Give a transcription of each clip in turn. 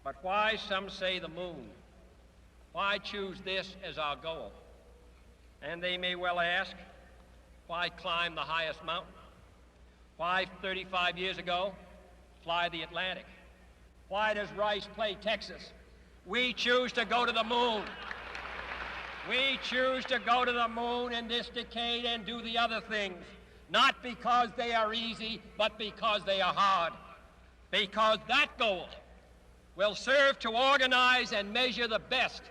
But why, some say, the moon? Why choose this as our goal? And they may well ask, why climb the highest mountain? Why, 35 years ago, fly the Atlantic? Why does Rice play Texas? We choose to go to the moon. We choose to go to the moon in this decade and do the other things, not because they are easy, but because they are hard. Because that goal will serve to organize and measure the best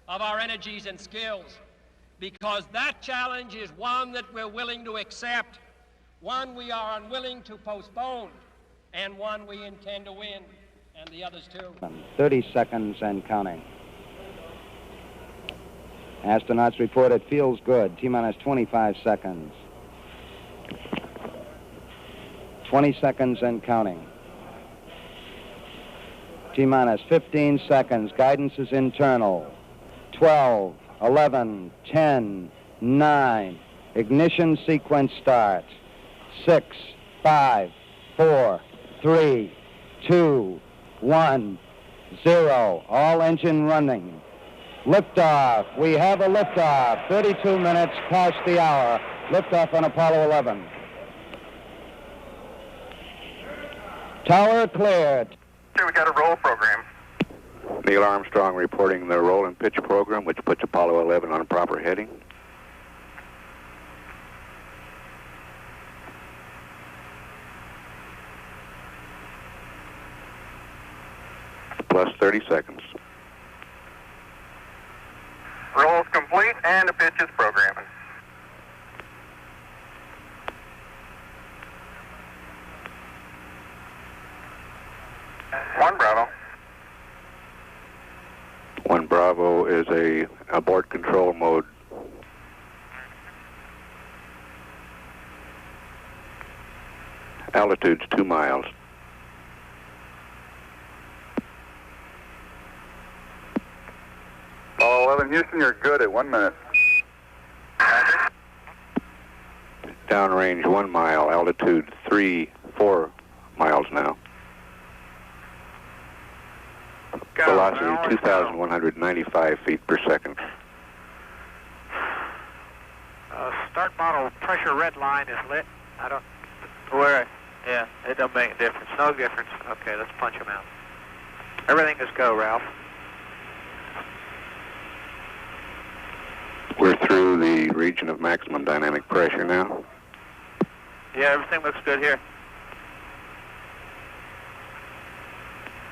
of our energies and skills. Because that challenge is one that we're willing to accept, one we are unwilling to postpone, and one we intend to win, and the others too. 30 seconds and counting. Astronauts report it feels good. T-minus 25 seconds. 20 seconds and counting. T-minus 15 seconds. Guidance is internal. 12, 11, 10, 9. Ignition sequence start. 6, 5, 4, 3, 2, 1, 0. All engine running. Liftoff. We have a liftoff. 32 minutes past the hour. Liftoff on Apollo 11. Tower cleared. Here we got a roll program. Neil Armstrong reporting the roll and pitch program, which puts Apollo 11 on proper heading. Plus 30 seconds. Roll's complete and the pitch is programming. One Bravo. One Bravo is a abort control mode. Altitude's 2 miles. Apollo 11 Houston, you're good at 1 minute. Downrange 1 mile, altitude 4 miles now. Velocity 2,195 feet per second. Start model pressure red line is lit. I don't... Where? Yeah, it don't make a difference. No difference. Okay, let's punch them out. Everything is go, Ralph. We're through the region of maximum dynamic pressure now. Yeah, everything looks good here.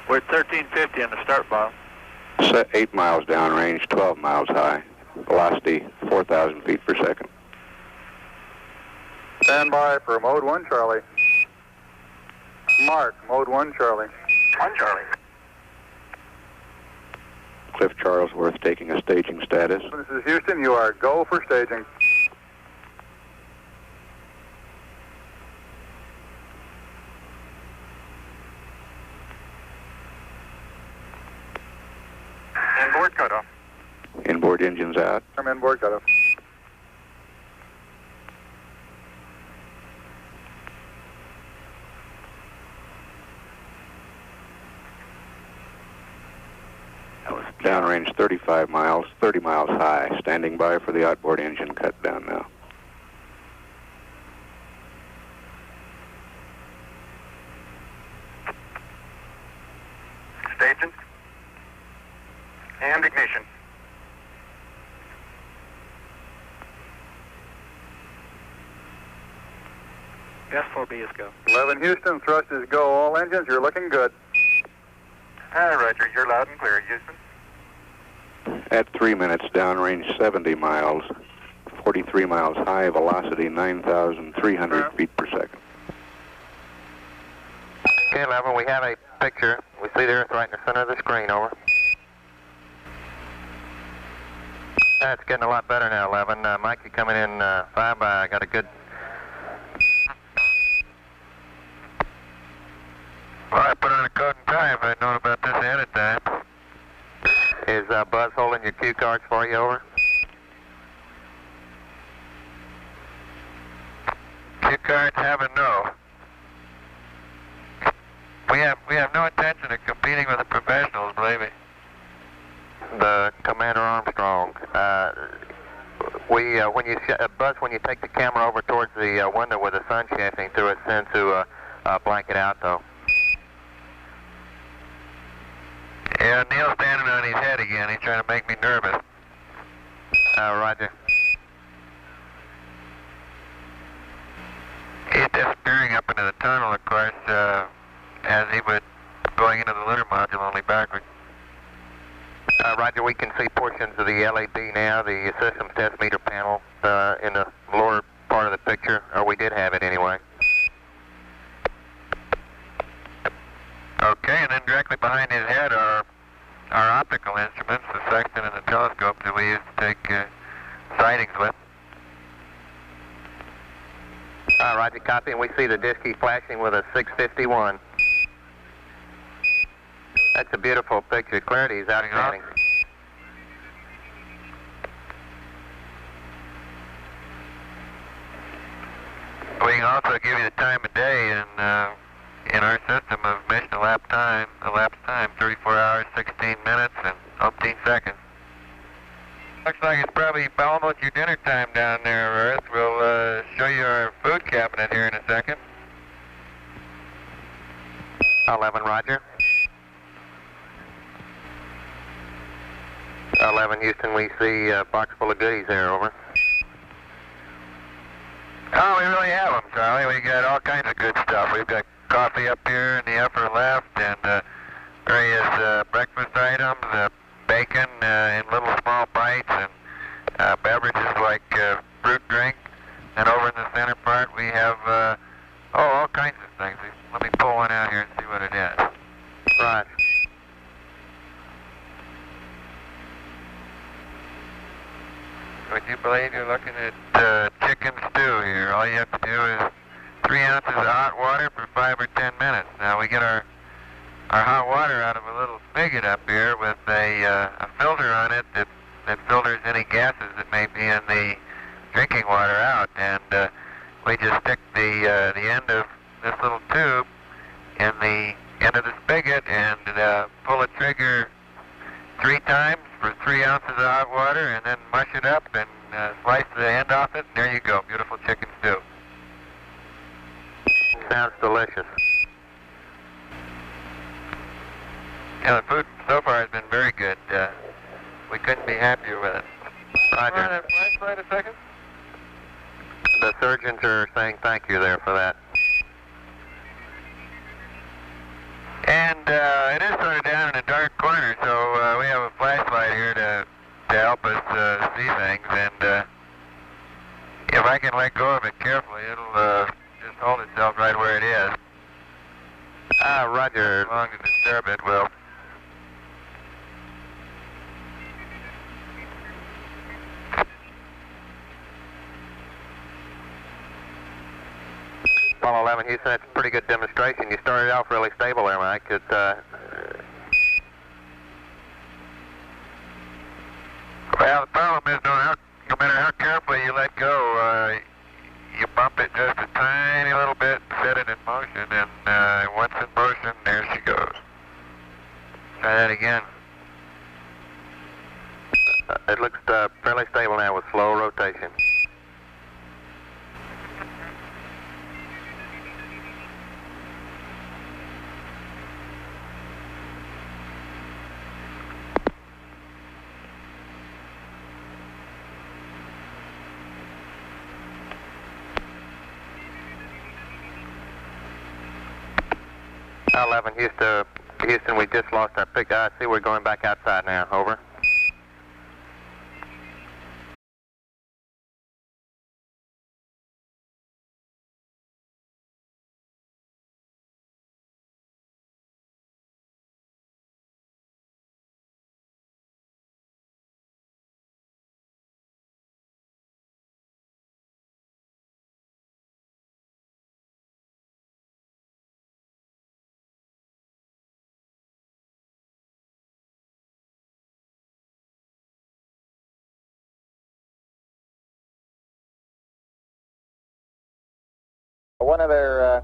We're at 1350 on the start bar. 8 miles downrange, 12 miles high. Velocity 4,000 feet per second. Stand by for mode 1 Charlie. Mark, mode 1 Charlie. 1 Charlie. Cliff Charlesworth taking a staging status. This is Houston, you are go for staging. Inboard cutoff. Inboard engines out. I'm inboard cutoff. Downrange 35 miles, 30 miles high. Standing by for the outboard engine cut down now. Staging. And ignition. S4B is go. 11 Houston, thrust is go. All engines, you're looking good. Roger, you're loud and clear, Houston. At 3 minutes, downrange 70 miles, 43 miles high, velocity 9,300 feet per second. Okay, 11, we have a picture. We see the Earth right in the center of the screen, over. That's getting a lot better now, 11. Mike, you coming in 5 by, I got a good... Well, I put on a code and time if I'd known about this ahead of time. Is Buzz holding your cue cards for you, over? Cue cards have a no. We have We have no intention of competing with the professionals, believe me. The Commander Armstrong. Buzz, when you take the camera over towards the window with the sun shining through it, send to blank it out, though. Yeah, Neil's standing on his head again. He's trying to make me nervous. Roger. He's disappearing up into the tunnel, of course, as he was going into the lunar module only backwards. Roger, we can see portions of the LAB now, the systems test meter panel in the lower part of the picture, or we did have it anyway. Okay, and then directly behind his head are our optical instruments, the sextant and the telescope that we used to take sightings with. Roger, copy, and we see the disk key flashing with a 651. That's a beautiful picture. Clarity is outstanding. We can also give you the time of day in our system of mission elapsed time, 34 hours, 16 minutes, and 15 seconds. Looks like it's probably almost your dinner time down there, Earth. We'll show you our food cabinet here in a second. 11, Roger. 11, Houston, we see a box full of goodies there, over. Oh, we really have them, Charlie. We got all kinds of good stuff. We've got coffee up here in the upper left, and various breakfast items, bacon in little small bites, and beverages like fruit drink. And over in the center part, we have all kinds of things. Let me pull one out here and see what it is. Right. Would you believe you're looking at chicken stew here? All you have to do is 3 ounces of hot water for 5 or 10 minutes. Now we get our hot water out of a little spigot up here with a filter on it that filters any gases that may be in the drinking water out. And we just stick the end of this little tube in the end of the spigot and pull the trigger 3 times for 3 ounces of hot water, and then mush it up and slice the end off it, and there you go, beautiful chicken stew. Sounds delicious. Yeah, the food so far has been very good. We couldn't be happier with it. Roger. Run that flashlight a second. The surgeons are saying thank you there for that. And it is sort of down in a dark corner, so we have a flashlight here to help us see things. And if I can let go of it carefully, it'll just hold itself right where it is. Roger. As long as disturb it will. Apollo 11, Houston, that's a pretty good demonstration. You started off really stable there, Mike. Well, the problem is no matter how carefully you let go, you bump it just a tiny little bit, set it in motion, and once in motion, there she goes. Try that again. It looks fairly stable now with slow rotation. Houston, we just lost our pick. I see we're going back outside now. Over. One other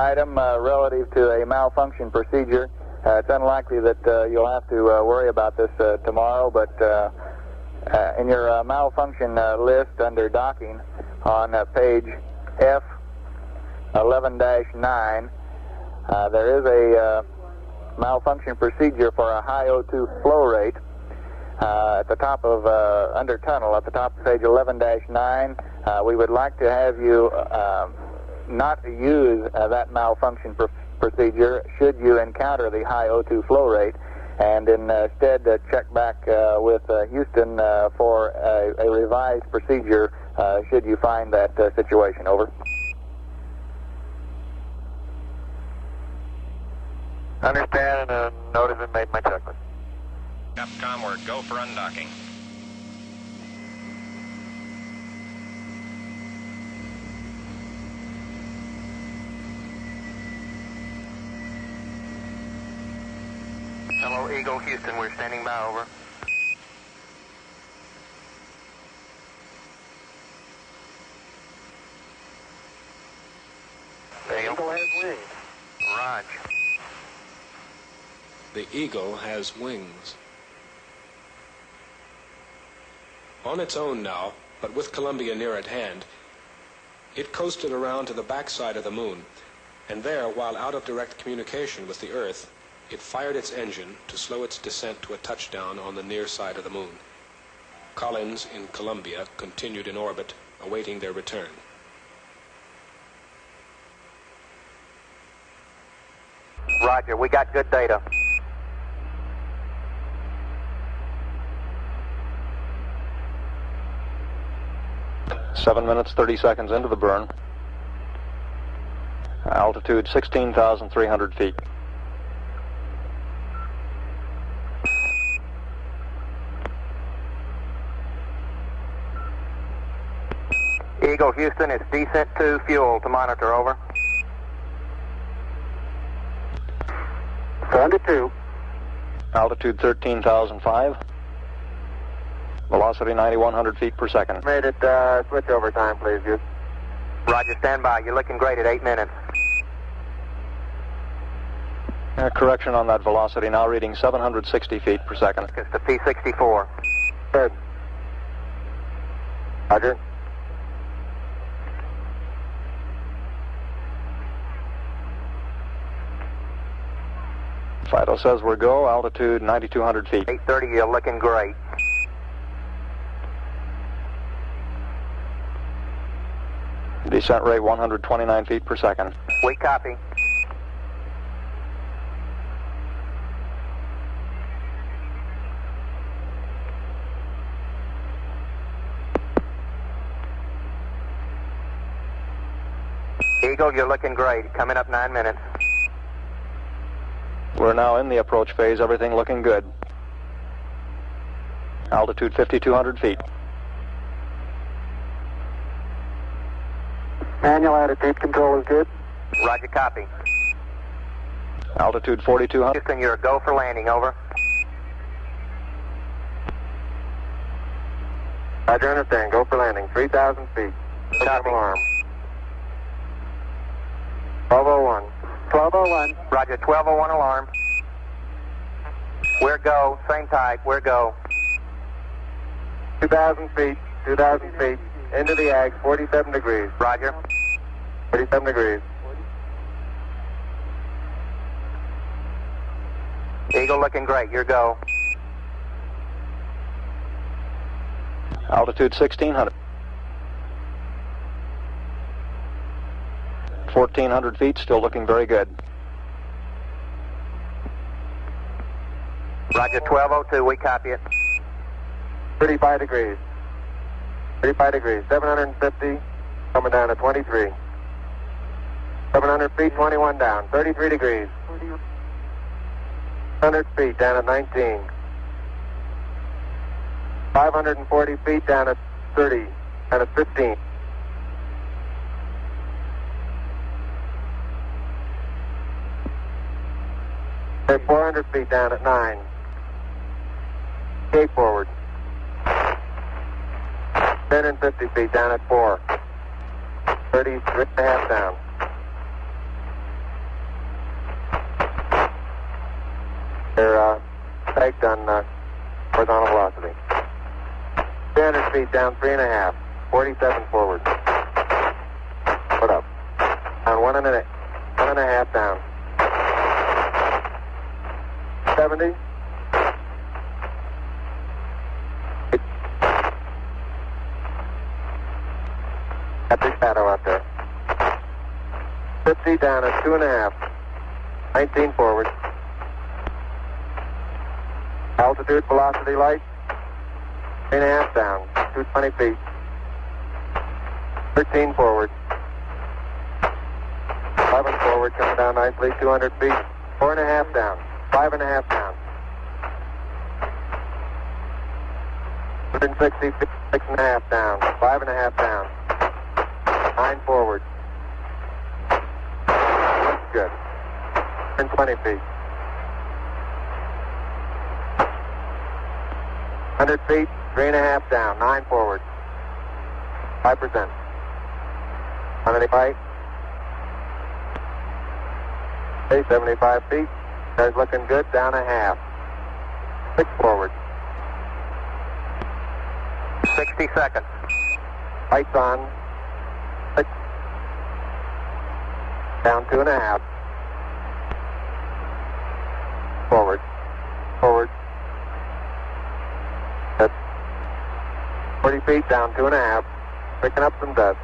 item relative to a malfunction procedure. It's unlikely that you'll have to worry about this tomorrow, but in your malfunction list under docking on page F11-9, there is a malfunction procedure for a high O2 flow rate at the top of, under tunnel, at the top of page 11-9. We would like to have you not use that malfunction procedure should you encounter the high O2 flow rate, and instead check back with Houston for a revised procedure should you find that situation. Over. Understand, and notice and made my checklist. Capcom, we're go for undocking. Hello, Eagle, Houston, we're standing by, over. The Eagle has wings. Raj. The Eagle has wings. On its own now, but with Columbia near at hand, it coasted around to the backside of the moon, and there, while out of direct communication with the Earth, it fired its engine to slow its descent to a touchdown on the near side of the moon. Collins in Columbia continued in orbit, awaiting their return. Roger, we got good data. Seven minutes, 30 seconds into the burn. Altitude 16,300 feet. Eagle, Houston, it's descent to fuel to monitor, over. Under 2. Altitude 13,005. Velocity 9,100 feet per second. Made it switch over time, please, Houston. Roger, stand by. You're looking great at 8 minutes. Correction on that velocity, now reading 760 feet per second. It's the P-64. Good. Roger. Fido says we're go, altitude 9,200 feet. 8:30, you're looking great. Descent rate 129 feet per second. We copy. Eagle, you're looking great. Coming up 9 minutes. We're now in the approach phase, everything looking good. Altitude 5,200 feet. Manual attitude control is good. Roger, copy. Altitude 4,200. Houston, you're a go for landing, over. Roger, understand. Go for landing. 3,000 feet. Copy. Alarm. 1201. 1201. Roger, 1201 alarm. We're go. Same type. We're go. 2,000 feet. 2,000 feet. Into the ag. 47 degrees. Roger. 47 degrees. Eagle looking great. You're go. Altitude 1,600. 1,400 feet, still looking very good. Roger, 1202. We copy it. 35 degrees. 35 degrees. 750. Coming down to 23. 700 feet, 21 down. 33 degrees. 100 feet down at 19. 540 feet down at 30. Down at 15. Okay, 400 feet down at 9. Cape forward. 10 and 50 feet down at 4. 33 and a half down. Spiked on horizontal velocity. 300 feet down 3.5. 47 forward. Put up. On 1.5 down. 70. Got big shadow out there. 50 down at 2.5. 19 forward. Altitude, velocity, light. 3.5 down. 220 feet. 13 forward. 11 forward, coming down nicely. 200 feet. 4.5 down. 5.5 down. 160 feet. 6.5 down. 5.5 down. 9 forward. Good. 120 feet. 100 feet, 3.5 down, 9 forward. 5%. 185. Okay, 75 feet. Guys looking good, down 1/2. 6 forward. 60 seconds. Lights on. 6. Down 2.5. Forward. Forward. That's 40 feet down 2.5. Picking up some dust.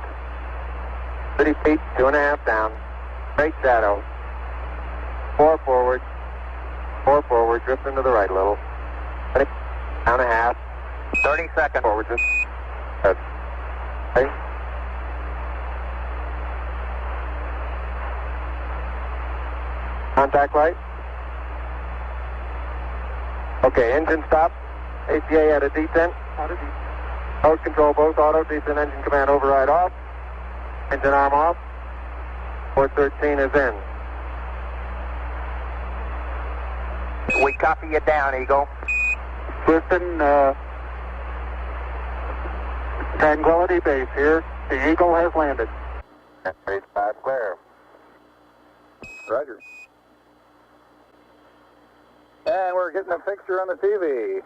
30 feet, 2.5 down. Great shadow. 4 forward. 4 forward. Drifting to the right a little. 20, down 1/2. 30 seconds. Forward. Just. Good. Okay. Contact light. Okay, engine stop. ACA at a descent. Mode control both auto, descent engine command override off. Engine arm off. Port 13 is in. We copy you down, Eagle. Houston, Tranquility Base here. The Eagle has landed. Base 5 clear. Roger. And we're getting a picture on the TV.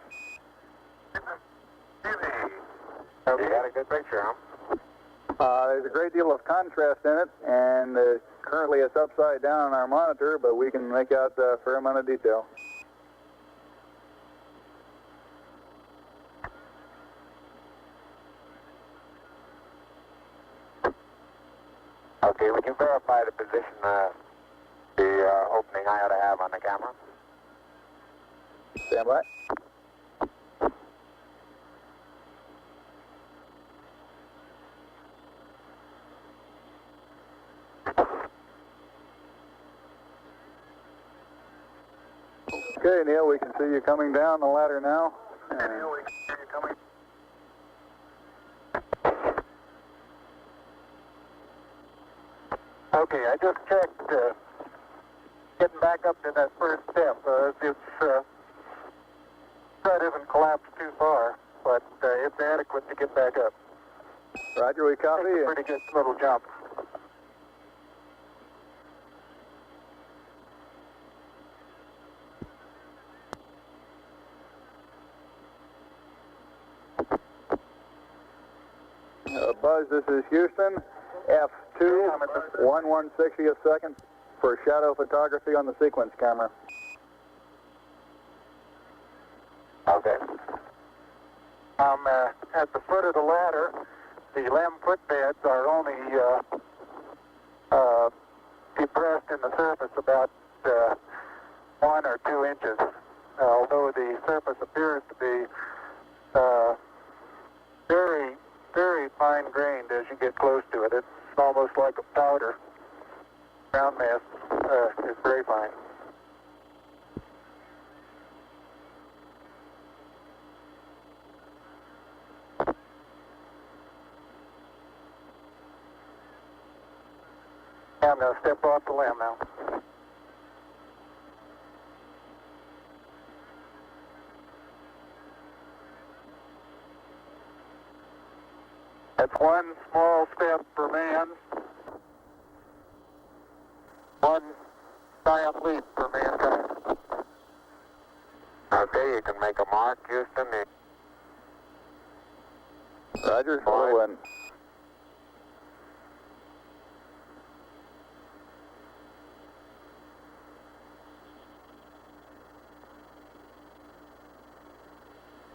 Oh, you got a good picture, huh? There's a great deal of contrast in it, and currently it's upside down on our monitor, but we can make out a fair amount of detail. Okay, would you verify the position the opening I ought to have on the camera? Stand by. Okay, Neil, we can see you coming down the ladder now. Neil, we can see you coming. Okay, I just checked getting back up to that first step. That isn't collapsed too far, but it's adequate to get back up. Roger, we copy. It's a pretty good little jump. Buzz, this is Houston. F2, 1/160th second for shadow photography on the sequence camera. Okay. I'm at the foot of the ladder. The LEM footbeds are only depressed in the surface about 1 or 2 inches, although the surface appears to be very, very fine-grained as you get close to it. It's almost like a powder. Ground mass is very fine. I'm going to step off the LEM now. That's one small step for man, one giant leap for mankind. Okay, You can make a mark, Houston. Roger. One.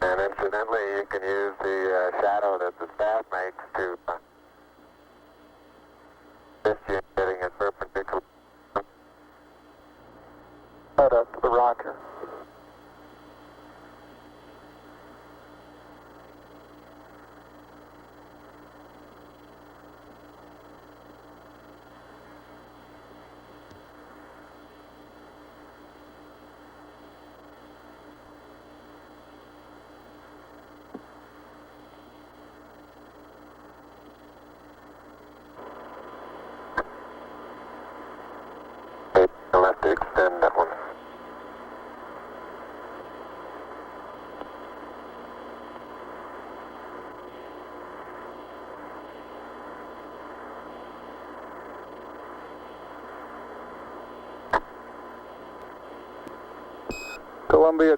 And incidentally, you can use the shadow that the staff makes to assist you in getting it perpendicular. Right up to the rocker. You'll have to extend that one.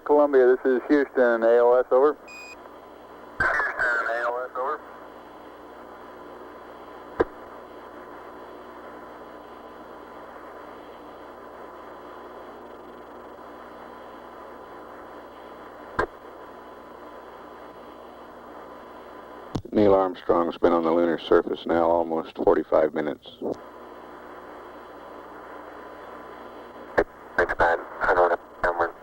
Columbia, this is Houston, AOS, over. Houston, AOS, over. Neil Armstrong's been on the lunar surface now almost 45 minutes. It's bad. I don't have a number.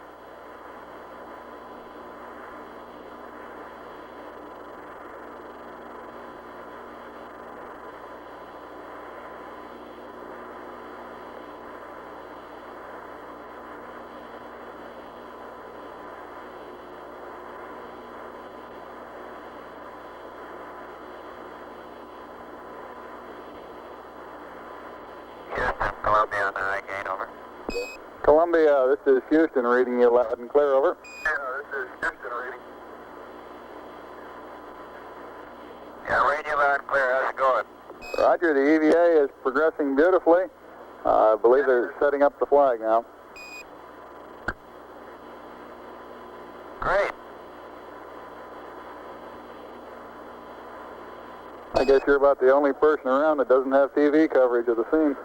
Houston, Columbia on the high gain, over. Columbia, this is Houston, reading you loud and clear, over. Yeah, this is Houston reading. Yeah, radio loud and clear. How's it going? Roger, the EVA is progressing beautifully. I believe they're setting up the flag now. Great. I guess you're about the only person around that doesn't have TV coverage of the scene.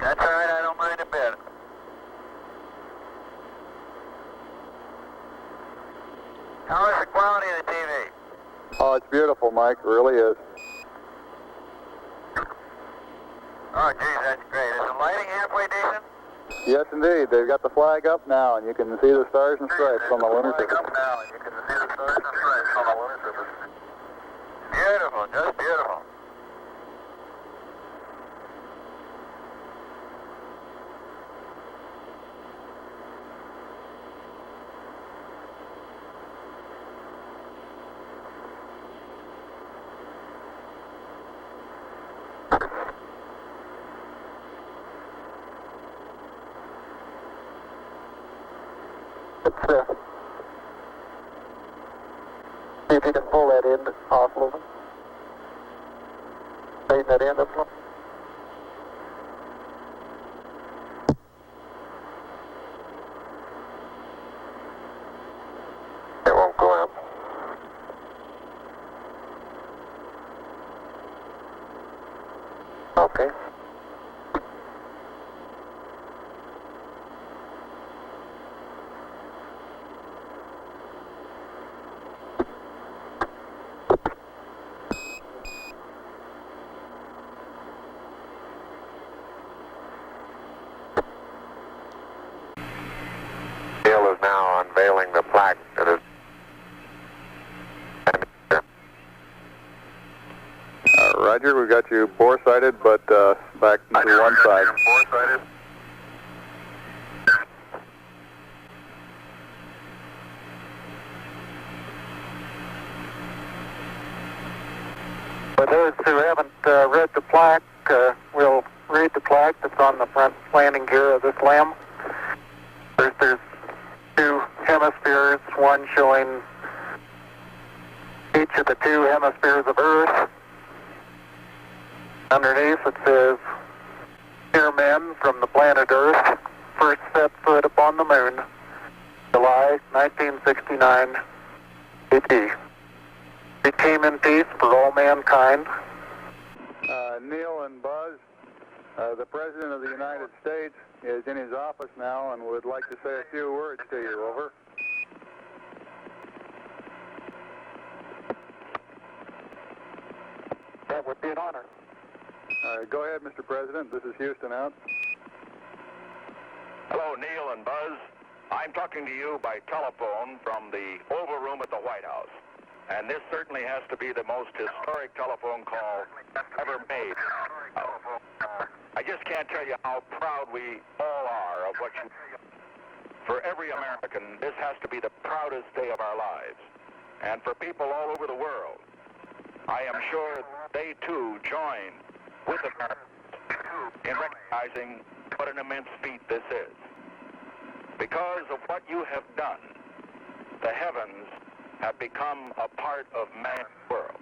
That's all right. I don't mind a bit. How is the quality of the TV? Oh, it's beautiful, Mike. It really is. Oh, geez, that's great. Is the lighting halfway decent? Yes, indeed. They've got the flag up now, and you can see the stars and stripes on the lunar surface. now, and you can see the stars and stripes on the lunar surface. Beautiful, just beautiful. See if you can pull that end off a little bit. Straighten that end up a little. It won't go up. Okay. Bill is now unveiling the plaque that is. Roger, we got you bore-sighted, but back to one side. Four-sided. For those who haven't read the plaque, we'll read the plaque that's on the front landing gear of this LEM. There's two hemispheres, one showing each of the two hemispheres of Earth. Underneath it says, "Dear men from the planet Earth, first set foot upon the moon, July 1969, AD. We came in peace for all mankind. Neil and Buzz, the President of the United States is in his office now and would like to say a few words to you. Over. That would be an honor. Go ahead, Mr. President. This is Houston out. Hello, Neil and Buzz. I'm talking to you by telephone from the Oval Room at the White House. And this certainly has to be the most historic telephone call ever made. I just can't tell you how proud we all are of what you... For every American, this has to be the proudest day of our lives. And for people all over the world, I am sure they too join with Americans in recognizing what an immense feat this is. Because of what you have done, the heavens have become a part of man's world.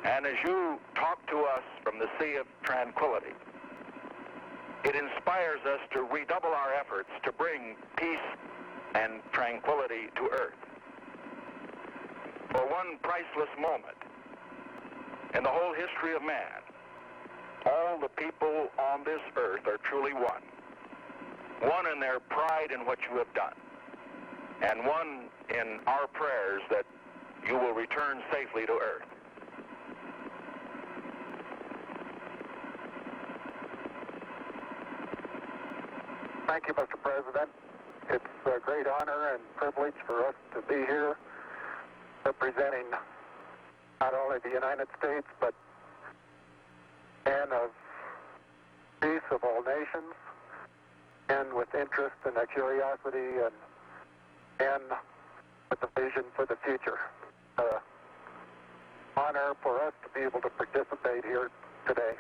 And as you talk to us from the Sea of Tranquility, it inspires us to redouble our efforts to bring peace and tranquility to Earth. For one priceless moment in the whole history of man, all the people on this earth are truly one. One in their pride in what you have done, and one in our prayers that you will return safely to Earth. Thank you, Mr. President. It's a great honor and privilege for us to be here representing not only the United States, but men of peace of all nations, men with interest and a curiosity, and men with a vision for the future. Honor for us to be able to participate here today.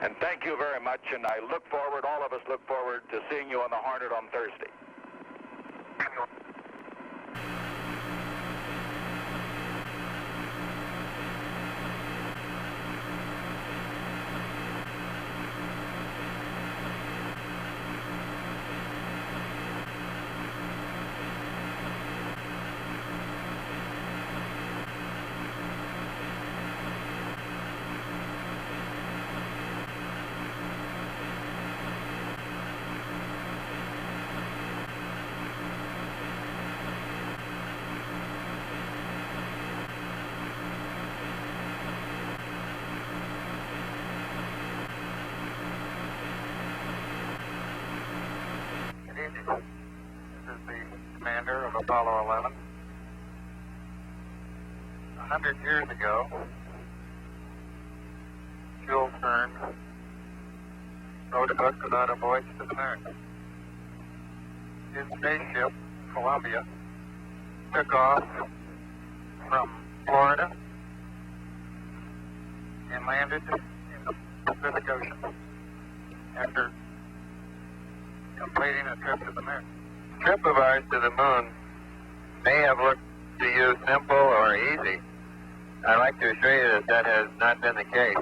And thank you very much, and I look forward, all of us look forward to seeing you on the Hornet on Thursday. This is the commander of Apollo 11. 100 years ago, Jules Verne wrote a book about a voyage to the moon. His spaceship, Columbia, took off from Florida and landed in the Pacific Ocean after completing a trip to the moon. The trip of ours to the moon may have looked to you simple or easy. I'd like to assure you that that has not been the case.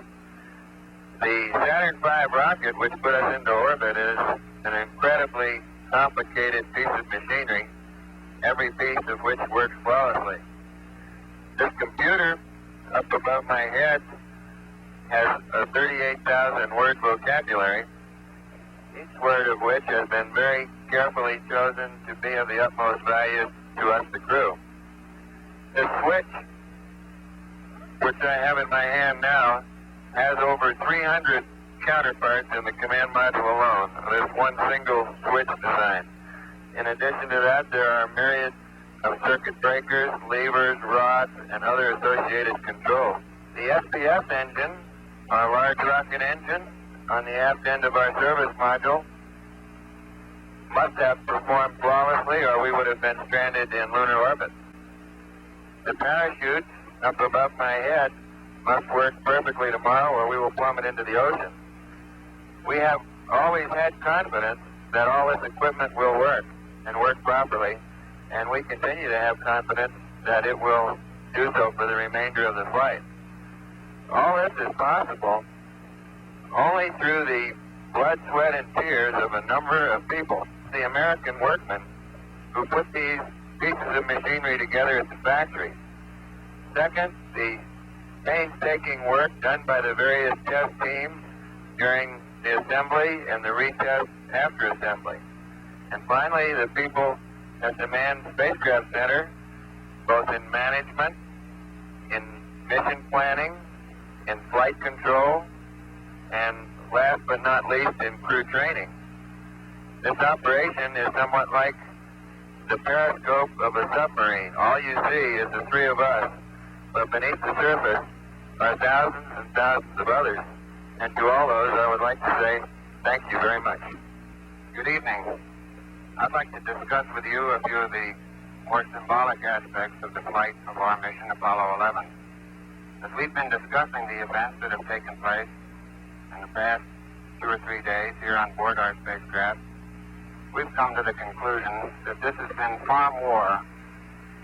The Saturn V rocket, which put us into orbit, is an incredibly complicated piece of machinery, every piece of which works flawlessly. This computer up above my head has a 38,000-word vocabulary, each word of which has been very carefully chosen to be of the utmost value to us, the crew. This switch, which I have in my hand now, has over 300 counterparts in the command module alone of this one single switch design. In addition to that, there are myriad of circuit breakers, levers, rods, and other associated controls. The SPS engine, our large rocket engine, on the aft end of our service module, must have performed flawlessly or we would have been stranded in lunar orbit. The parachutes up above my head must work perfectly tomorrow or we will plummet into the ocean. We have always had confidence that all this equipment will work and work properly, and we continue to have confidence that it will do so for the remainder of the flight. All this is possible only through the blood, sweat, and tears of a number of people. The American workmen who put these pieces of machinery together at the factory. Second, the painstaking work done by the various test teams during the assembly and the retest after assembly. And finally, the people at the Manned Spacecraft Center, both in management, in mission planning, in flight control, and last but not least, in crew training. This operation is somewhat like the periscope of a submarine. All you see is the three of us, but beneath the surface are thousands and thousands of others. And to all those, I would like to say thank you very much. Good evening. I'd like to discuss with you a few of the more symbolic aspects of the flight of our mission Apollo 11. As we've been discussing the events that have taken place in the past 2 or 3 days here on board our spacecraft, we've come to the conclusion that this has been far more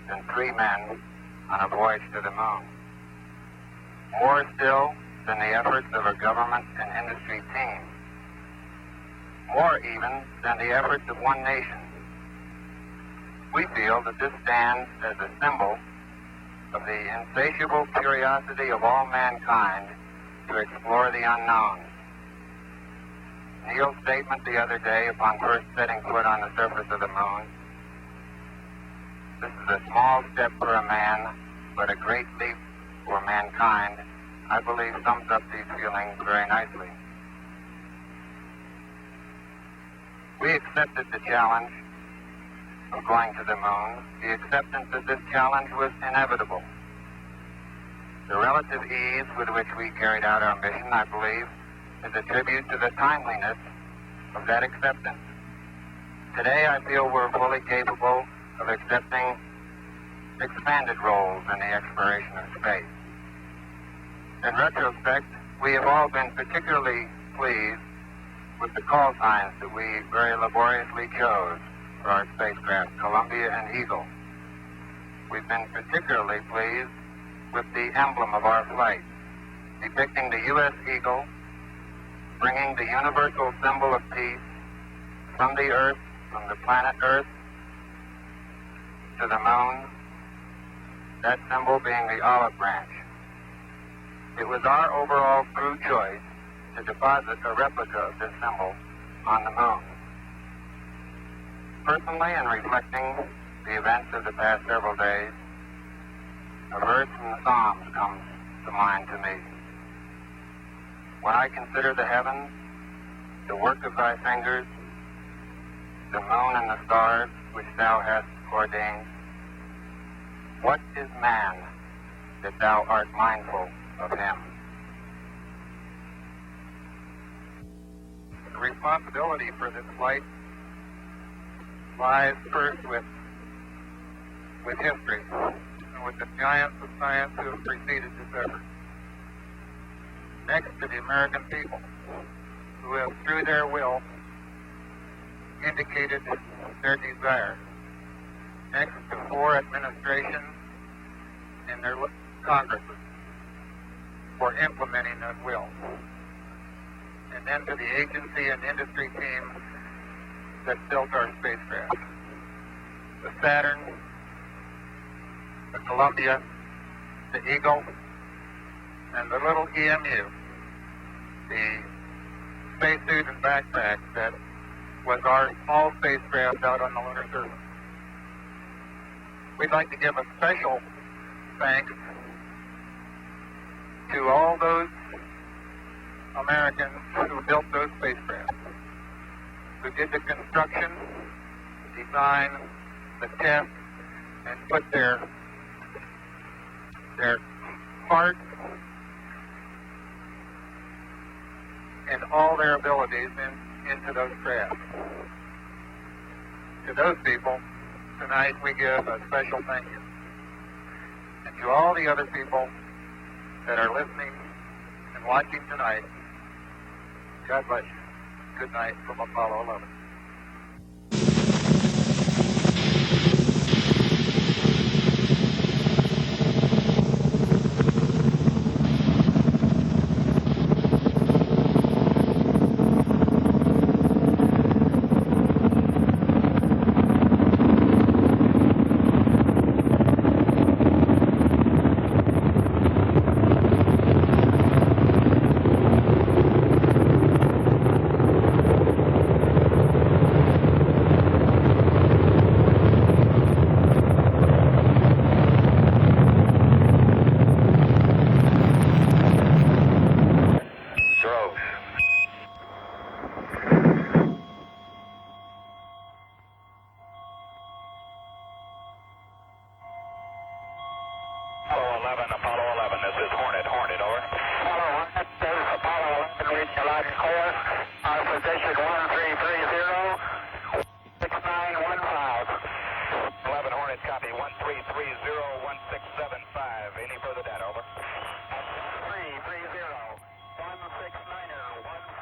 than 3 men on a voyage to the moon. More still than the efforts of a government and industry team. More even than the efforts of one nation. We feel that this stands as a symbol of the insatiable curiosity of all mankind to explore the unknown. Neil's statement the other day upon first setting foot on the surface of the moon, this is a small step for a man, but a great leap for mankind, I believe sums up these feelings very nicely. We accepted the challenge of going to the moon. The acceptance of this challenge was inevitable. The relative ease with which we carried out our mission, I believe, is a tribute to the timeliness of that acceptance. Today, I feel we're fully capable of accepting expanded roles in the exploration of space. In retrospect, we have all been particularly pleased with the call signs that we very laboriously chose for our spacecraft, Columbia and Eagle. We've been particularly pleased with the emblem of our flight, depicting the U.S. Eagle, bringing the universal symbol of peace from the Earth, from the planet Earth, to the moon, that symbol being the olive branch. It was our overall crew choice to deposit a replica of this symbol on the moon. Personally, in reflecting the events of the past several days, a verse from the Psalms comes to mind to me. When I consider the heavens, the work of thy fingers, the moon and the stars which thou hast ordained, what is man that thou art mindful of him? The responsibility for this flight lies first with history and with the giants of science who have preceded this effort. Next to the American people, who have, through their will, indicated their desire. Next to 4 administrations and their Congresses for implementing that will. And then to the agency and industry teams that built our spacecraft. The Saturn, the Columbia, the Eagle, and the little EMU, the spacesuit and backpack that was our small spacecraft out on the lunar surface. We'd like to give a special thanks to all those Americans who built those spacecraft, who did the construction, the design, the test, and put their heart and all their abilities into those crafts. To those people, tonight we give a special thank you. And to all the other people that are listening and watching tonight, God bless you. Good night from Apollo 11. course, our position 1330, 6915. 11 Hornet, copy 1330, 1675. Any further data, over? 1330, 169er, 15.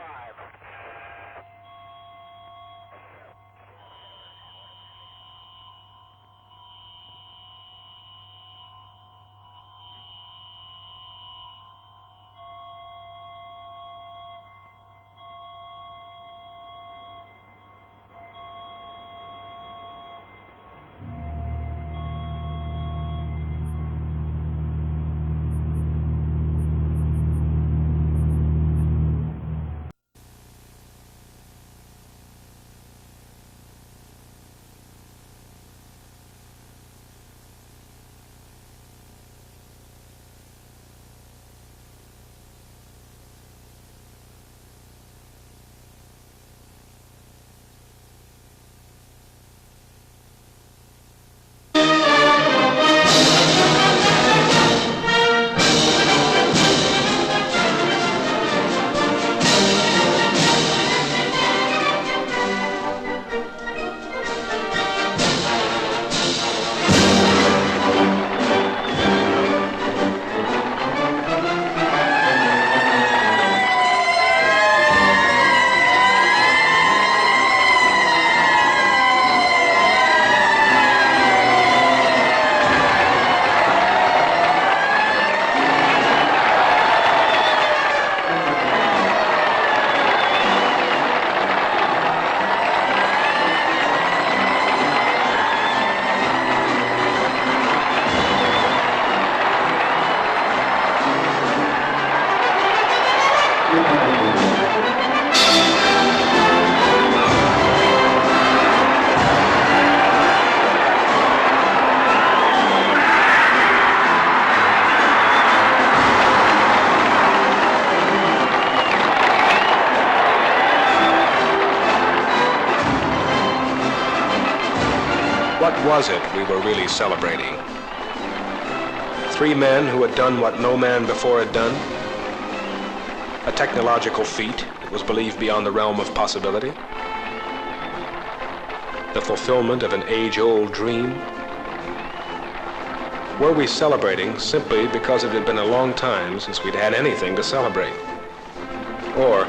What was it we were really celebrating? 3 men who had done what no man before had done? A technological feat that was believed beyond the realm of possibility? The fulfillment of an age-old dream? Were we celebrating simply because it had been a long time since we'd had anything to celebrate? Or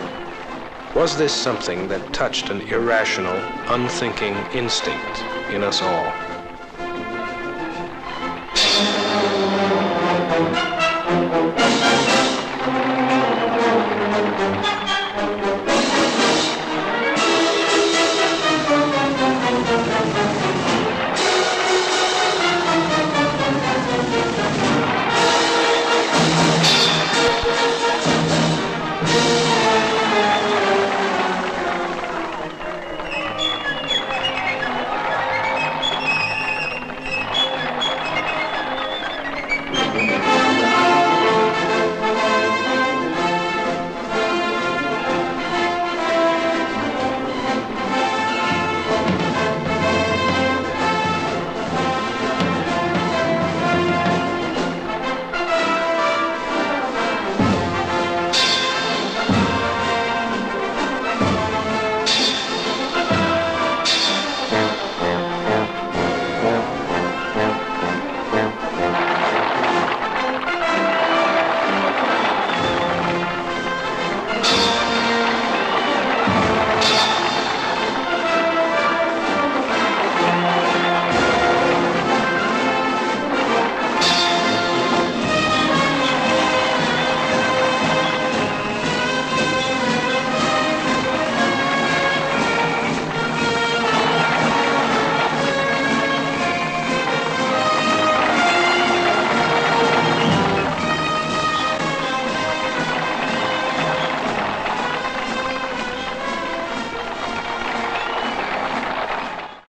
was this something that touched an irrational, unthinking instinct in us all?